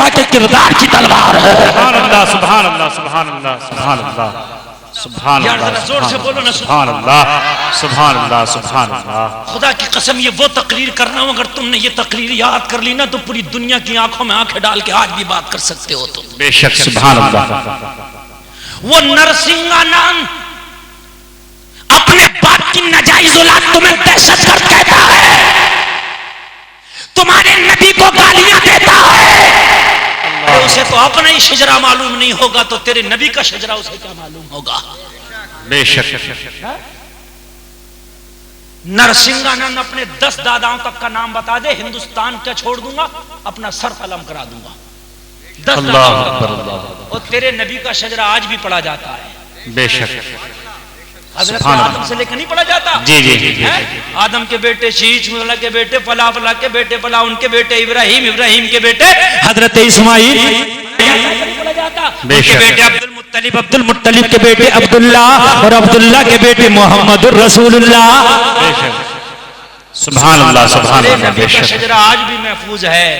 मुस्तफा के किरदार की तलवार है। सुभान अल्लाह, सुभान अल्लाह, सुभान अल्लाह, सुभान अल्लाह, सुभान अल्लाह, जोर से बोलो ना, सुभान अल्लाह, सुभान अल्लाह, सुभान अल्लाह। खुदा की कसम ये वो तकरीर करना हो, अगर तुमने ये तकरीर याद कर ली ना तो पूरी दुनिया की आंखों में आंखें डाल के आज भी बात कर सकते हो तुम। बेशक, सुभान अल्लाह। वो नरसिंहानंद अपने बाप की नाजायज औलाद तुम्हें दहशतगर्द कहता है, तुम्हारे नबी को गालियां देता है। उसे तो अपना ही शजरा मालूम नहीं होगा तो तेरे नबी का शजरा उसे क्या मालूम होगा। बेशक। नरसिंहानंद अपने 10 दादाओं तक का नाम बता दे, हिंदुस्तान क्या छोड़ दूंगा, अपना सर कलम करा दूंगा। 10 दादाओं। और तेरे नबी का शजरा आज भी पढ़ा जाता है। बेशक। हजरत आदम से लेकर नहीं पढ़ा जाता। जी जी जी जी। आदम के बेटे शीश, मुला के बेटे फला, फला के बेटे फला, उनके बेटे इब्राहिम, इब्राहिम के बेटे हजरत इस्माइल पढ़ा जाता। उनके बेटे अब्दुल मुत्तलिब, अब्दुल मुत्तलिब के बेटे अब्दुल्ला और अब्दुल्ला के बेटे मोहम्मद रसूलुल्लाह। सुभान अल्लाह, सुभान अल्लाह। बेशक शजरा आज भी महफूज है।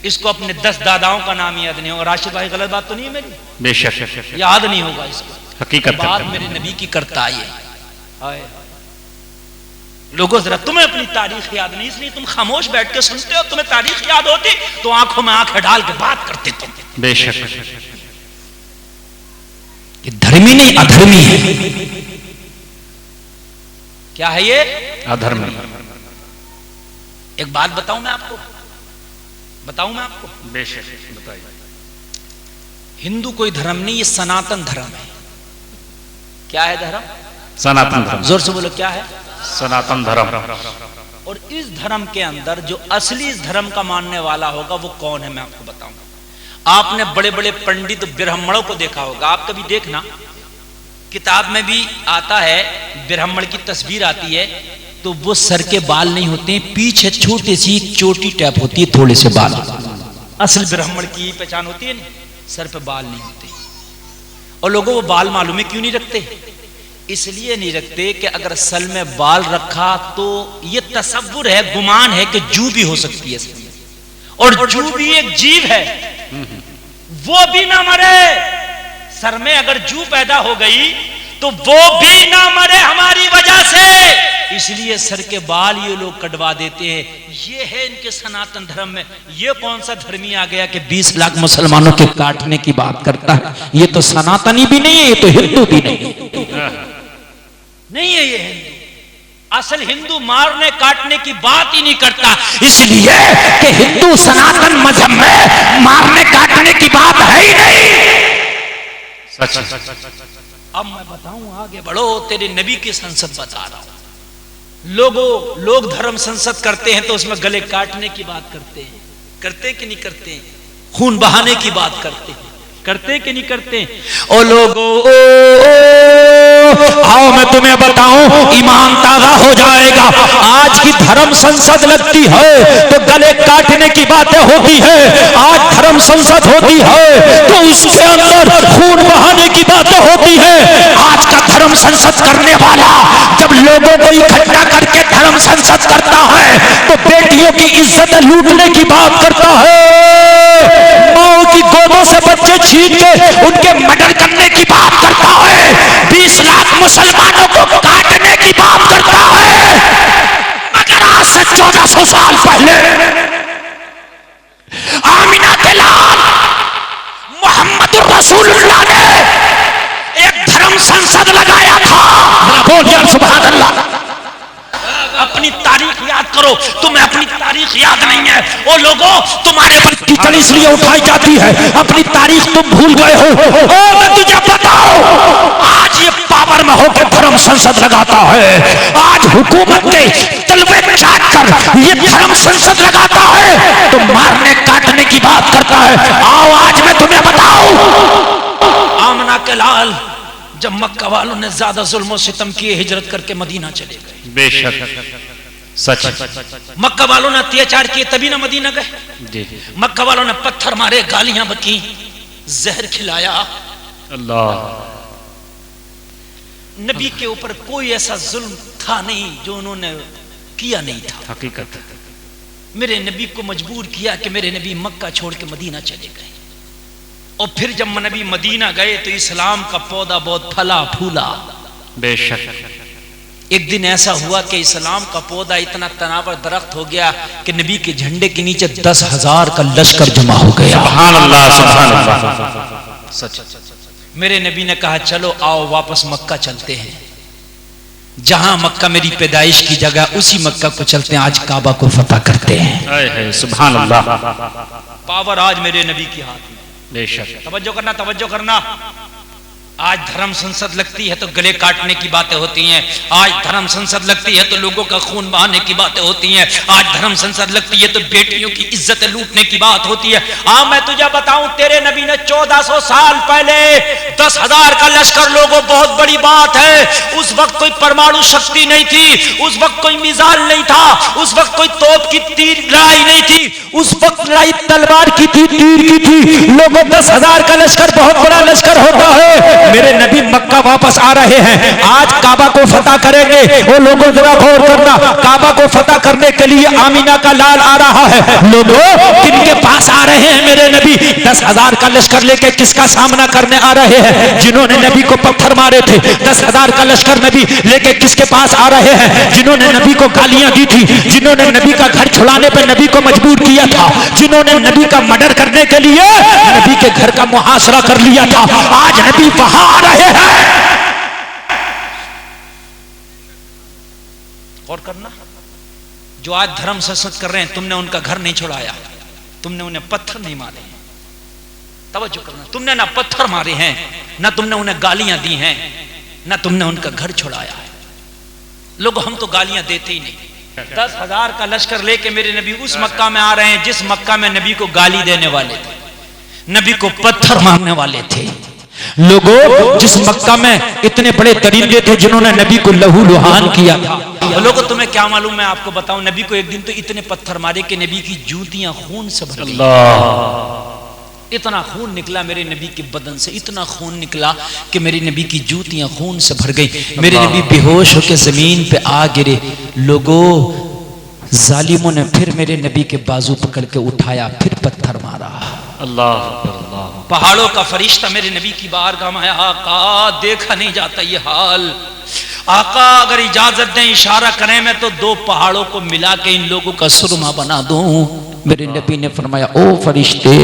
इसको अपने 10 दादाओं का नाम याद नहीं होगा। राशिद भाई गलत बात तो नहीं है मेरी? बेशक याद नहीं होगा इसको। हकीकत बात मेरे नबी की करता है। लोगों जरा तुम्हें अपनी तारीख याद नहीं, इसलिए तुम खामोश बैठ के सुनते हो। तुम्हें तारीख याद होती तो आंखों में आंखें डाल के बात करते तुम। बेशक। ये धर्मी नहीं अधर्मी है। क्या है ये? अधर्मी। एक बात बताऊं मैं आपको, बताऊं मैं आपको? बेशक, बताइए। हिंदू कोई धर्म नहीं, ये सनातन धर्म है। क्या है धर्म? सनातन धर्म। जोर से बोलो, क्या है? सनातन धर्म। और इस धर्म के अंदर जो असली इस धर्म का मानने वाला होगा वो कौन है मैं आपको बताऊंगा। आपने बड़े बड़े पंडित ब्राह्मणों को देखा होगा, आप कभी देखना, किताब में भी आता है, ब्राह्मण की तस्वीर आती है तो वो सर के बाल नहीं होते, पीछे छोटी सी चोटी टैप होती है, थोड़े से बाल। असल ब्राह्मण की पहचान होती है ना, सर पे बाल नहीं होते। और लोगों वो बाल मालूम है क्यों नहीं रखते? इसलिए नहीं रखते कि अगर सल में बाल रखा तो ये तसव्वुर है, गुमान है कि जू भी हो सकती है। और जू भी एक जीव है, वो भी ना मरे। सर में अगर जू पैदा हो गई तो वो भी ना मरे हमारी वजह से, इसलिए सर के बाल ये लोग कटवा देते हैं। ये है इनके सनातन धर्म में। ये कौन सा धर्मी आ गया कि 20 लाख मुसलमानों के काटने की बात करता है? ये तो सनातनी भी नहीं है, ये तो हिंदू भी नहीं है। ये हिंदू असल हिंदू मारने काटने की बात ही नहीं करता, इसलिए कि हिंदू सनातन मजहब में मारने काटने की बात है ही नहीं। सच। अब मैं बताऊं, आगे बढ़ो, तेरे नबी की संसद बता रहा हूं। लोग धर्म संसद करते हैं तो उसमें गले काटने की बात करते हैं, करते कि नहीं करते? खून बहाने की बात करते कि नहीं करते? ओ लोगों, आओ मैं तुम्हें बताऊं, ईमान ताजा हो जाएगा। आज की धर्म संसद लगती है तो गले काटने की बातें होती है। आज धर्म संसद होती है तो उसके अंदर खून बहाने की बातें होती है। आज का धर्म संसद करने वाला जब लोगों को इकट्ठा करके धर्म संसद करता है तो बेटियों की इज्जत लूटने की बात करता है, माओ की गोदों से बच्चे छीन के उनके मर्डर करने की बात करता है, 20 लाख मुसलमानों को काटने की बात करता है। मगर आज से 1400 साल पहले आमिना के लाल मोहम्मद रसूलुल्लाह ने एक धर्म संसद लगाया था। बोलिए सुभान अल्लाह। अपनी तारीख याद करो, तुम्हें अपनी तारीख याद नहीं है। वो लोगों, तुम्हारे पर कीचड़ इसलिए उठाई जाती है, अपनी तारीख तुम भूल गए हो। ओ मैं तुझे बताऊं, आज ये पावर में होकर धर्म संसद लगाता है, आज हुकूमत के तलवे चाट कर ये धर्म संसद लगाता है तो मारने काटने की बात करता है। आओ आज मैं तुम्हें बताऊं, आमना के लाल जब मक्का वालों ने ज्यादा जुल्म सितम किए, हिजरत करके मदीना चले गए। बेशक सच। मक्का वालों ने अत्याचार किए तभी ना मदीना गए। मक्का वालों ने पत्थर मारे, गालियां बकी, जहर खिलाया। अल्लाह, नबी के ऊपर कोई ऐसा जुल्म था नहीं जो उन्होंने किया नहीं था। हकीकत। मेरे नबी को मजबूर किया कि मेरे नबी मक्का छोड़ के मदीना चले गए। और फिर जब नबी मदीना गए तो इस्लाम का पौधा बहुत फला फूला। बेशक एक दिन ऐसा हुआ कि इस्लाम का पौधा इतना तनावर दरख्त हो गया कि नबी के झंडे के नीचे 10,000 का लश्कर जमा हो गया। सुभान अल्लाह, सुभान अल्लाह। सच। मेरे नबी ने कहा चलो आओ वापस मक्का चलते हैं, जहां मक्का मेरी पैदाइश की जगह उसी मक्का को चलते हैं, आज काबा को फतह करते हैं। सुभान अल्लाह। पावर आज मेरे नबी के हाथ में। बेशक तवज्जो करना, तवज्जो करना। आज धर्म संसद लगती है तो गले काटने की बातें होती हैं। आज धर्म संसद लगती है तो लोगों का खून बहाने की बातें होती हैं। आज धर्म संसद लगती है तो बेटियों की इज्जत लूटने की बात होती है। मैं तुझे बताऊं, तेरे नबी ने 1400 साल पहले 10,000 का लश्कर, लोगों बहुत बड़ी बात है। उस वक्त कोई परमाणु शक्ति नहीं थी, उस वक्त कोई मिसाइल नहीं था, उस वक्त कोई तोप की तीर लड़ाई नहीं थी, उस वक्त लड़ाई तलवार की थी, तीर की थी। लोगों 10,000 का लश्कर बहुत बड़ा लश्कर होता है। मेरे नबी मक्का वापस आ रहे हैं, आज काबा को फतह करेंगे। वो लोगों जरा गौर करना, काबा को फतह करने के लिए आमीना का लाल आ रहा है। लोगों किनके पास आ रहे हैं मेरे नबी? 10,000 का लश्कर लेके किसका सामना करने आ रहे हैं? जिन्होंने नबी को पत्थर मारे थे। 10,000 का लश्कर नबी लेके किसके पास आ रहे हैं? जिन्होंने नबी को गालियां दी थी, जिन्होंने नबी का घर छुड़ाने पर नबी को मजबूर किया था, जिन्होंने नबी का मर्डर करने के लिए नबी के घर का मुहासरा कर लिया था। आज नबी वहां आ रहे हैं। और करना, जो आज धर्म संसद कर रहे हैं, तुमने उनका घर नहीं छुड़ाया, तुमने उन्हें पत्थर नहीं मारे। तवज्जो करना, तुमने ना पत्थर मारे हैं, ना तुमने उन्हें गालियां दी हैं, ना तुमने उनका घर छुड़ाया है। लोग हम तो गालियां देते ही नहीं। 10,000 का लश्कर लेके मेरे नबी उस मक्का में आ रहे हैं जिस मक्का में नबी को गाली देने वाले थे, नबी को पत्थर मारने वाले थे। लोगों जिस मक्का में इतने बड़े दरिंदे थे जिन्होंने नबी को लहू लुहान किया था। लोगों तुम्हें क्या मालूम, मैं आपको बताऊं, नबी को एक दिन तो इतने पत्थर मारे कि नबी की जूतियां खून से भर गई। इतना खून निकला मेरे नबी के बदन से, इतना खून निकला कि मेरे नबी की जूतियां खून से भर गई। मेरे नबी बेहोश होकर जमीन पे आ गिरे। लोगों जालिमों ने फिर मेरे नबी के बाजू पकड़ के उठाया, फिर पत्थर मारा। अल्लाह। पहाड़ों का फरिश्ता मेरे नबी की बारगाह में आया। आका देखा नहीं जाता ये हाल, आका अगर इजाजत दें, इशारा करें मैं तो 2 पहाड़ों को मिला के इन लोगों का सुरमा बना दूं। मेरे नबी ने फरमाया, ओ फरिश्ते,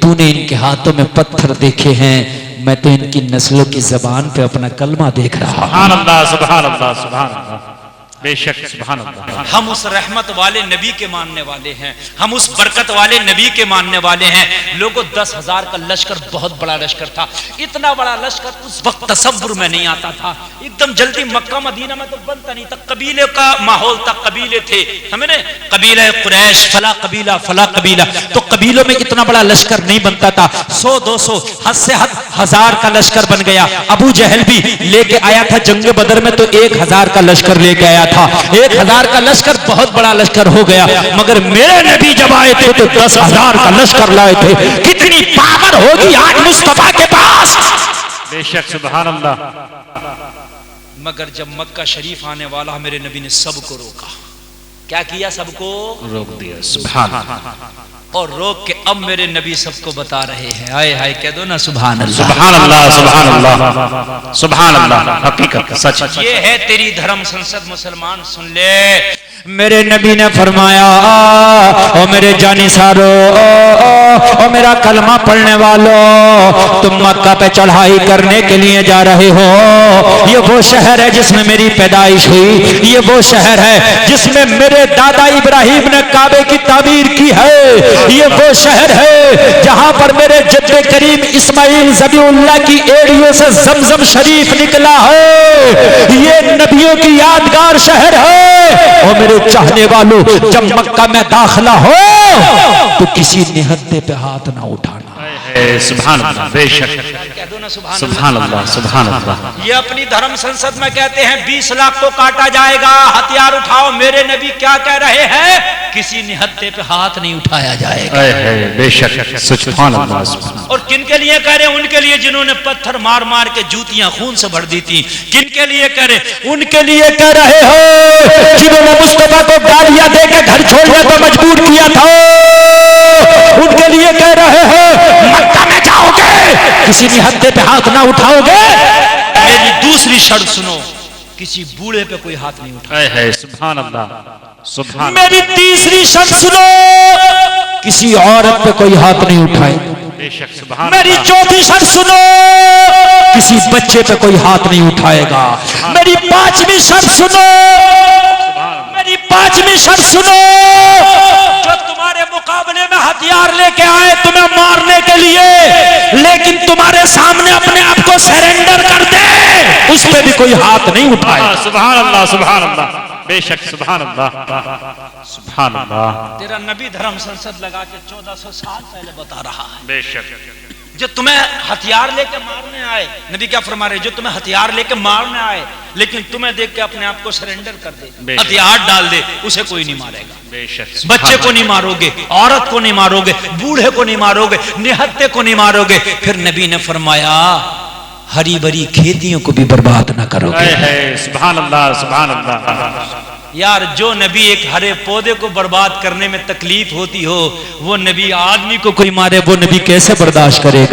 तूने इनके हाथों में पत्थर देखे हैं, मैं तो इनकी नस्लों की जबान पे अपना कलमा देख रहा हूं। सुभान अल्लाह, सुभान अल्लाह, सुभान अल्लाह। बेशक सुभान अल्लाह। हम उस रहमत वाले नबी के मानने वाले हैं, हम उस बरकत वाले नबी के मानने वाले हैं। लोगों 10,000 का लश्कर बहुत बड़ा लश्कर था। इतना बड़ा लश्कर उस वक्त तसव्वुर में नहीं आता था। एकदम जल्दी मक्का मदीना में तो बनता नहीं था। कबीले का माहौल था, कबीले थे, समझे, कबीला कुरैश, फला कबीला। तो कबीलों में इतना बड़ा लश्कर नहीं बनता था। 100, 200, हद से हद 1000 का लश्कर बन गया। अबू जहल भी लेके आया था जंग बदर में, तो 1000 का लश्कर लेके आया था। 1000 का लश्कर बहुत बड़ा लश्कर हो गया। मगर मेरे नबी जब आए थे तो 10,000 का लश्कर लाए थे। कितनी पावर होगी आज मुस्तफा के पास। बेशक सुभान अल्लाह। मगर जब मक्का शरीफ आने वाला, मेरे नबी ने सबको रोका। क्या किया? सबको रोक दिया। सुभान। और रोक के अब मेरे नबी सबको बता रहे हैं। हाय हाय कह दो ना, सुभान अल्लाह, सुभान अल्लाह, सुभान अल्लाह, सुभान अल्लाह। हकीकत सच। ये है तेरी धर्म संसद, मुसलमान सुन ले। मेरे नबी ने फरमाया, ओ मेरे जानी सारो, ओ मेरा कलमा पढ़ने वालों, तुम मक्का पे चढ़ाई करने के लिए जा रहे हो। ये वो शहर है जिसमें मेरी पैदाइश हुई, ये वो शहर है जिसमें मेरे दादा इब्राहिम ने काबे की तामीर की है, ये वो शहर है जहां पर मेरे जद्दे करीम इस्माइल ज़बीउल्लाह की एड़ियों से ज़मज़म शरीफ निकला है। ये नबियों की यादगार शहर है। और मेरे चाहने वालों, जब मक्का में दाखिला हो तो किसी निहत्थे पे हाथ ना उठाना। सुभान अल्लाह, बेशक कह दो ना सुभान अल्लाह, सुभान अल्लाह। ये अपनी धर्म संसद में कहते हैं 20 लाख को काटा जाएगा, हथियार उठाओ। मेरे नबी क्या कह रहे हैं? किसी निहत्थे पे हाथ नहीं उठाया जाएगा। बेशक सुभान अल्लाह। और किन के लिए कह रहे हैं? उनके लिए जिन्होंने पत्थर मार मार के जूतियां खून से भर दी थी। किन के लिए कह रहे? उनके लिए कह रहे हो जिन्होंने मुस्तफा को गालियां देकर घर छोड़ने पर मजबूर किया था। उनके लिए कह रहे हैं मक्का में जाओगे, किसी निहत्थे पे हाथ ना उठाओगे। मेरी दूसरी शर्त सुनो, किसी बूढ़े पे कोई हाथ नहीं उठाए। सुभान अल्लाह, सुभान। मेरी तीसरी शर्त सुनो, किसी औरत पे कोई हाथ नहीं उठाए। बेशक सुभान। मेरी चौथी शर्त सुनो, किसी बच्चे पे कोई हाथ नहीं उठाएगा। मेरी पांचवी शर्त सुनो, मेरी पांचवी शर्त सुनो, जो तुम्हारे मुकाबले में हथियार लेके आए तुम्हें मारने के लिए, लेकिन तुम्हारे सामने अपने आप को सरेंडर कर दे, उस पे भी कोई हाथ नहीं उठाए। सुभान अल्लाह, सुभान अल्लाह, बेशक सुभान अल्लाह, सुभान अल्लाह। तेरा नबी धर्म संसद लगा के 1400 साल पहले बता रहा है। बेशक जो तुम्हें हथियार लेके मारने आए, नबी क्या फरमा रहे? जो तुम्हें हथियार लेके मारने आए, लेकिन तुम्हें देख के अपने आप को सरेंडर कर दे, हथियार डाल दे, उसे कोई नहीं मारेगा। बेशक। बच्चे को नहीं मारोगे, औरत को नहीं मारोगे, बूढ़े को नहीं मारोगे, निहत्थे को नहीं मारोगे। फिर नबी ने फरमाया हरी भरी खेतियों को भी बर्बाद ना करोगे। सुभान अल्लाह, सुभान अल्लाह। यार, जो नबी एक हरे पौधे को बर्बाद करने में तकलीफ होती हो, वो नबी आदमी को कोई मारे, वो नबी कैसे बर्दाश्त करेगा?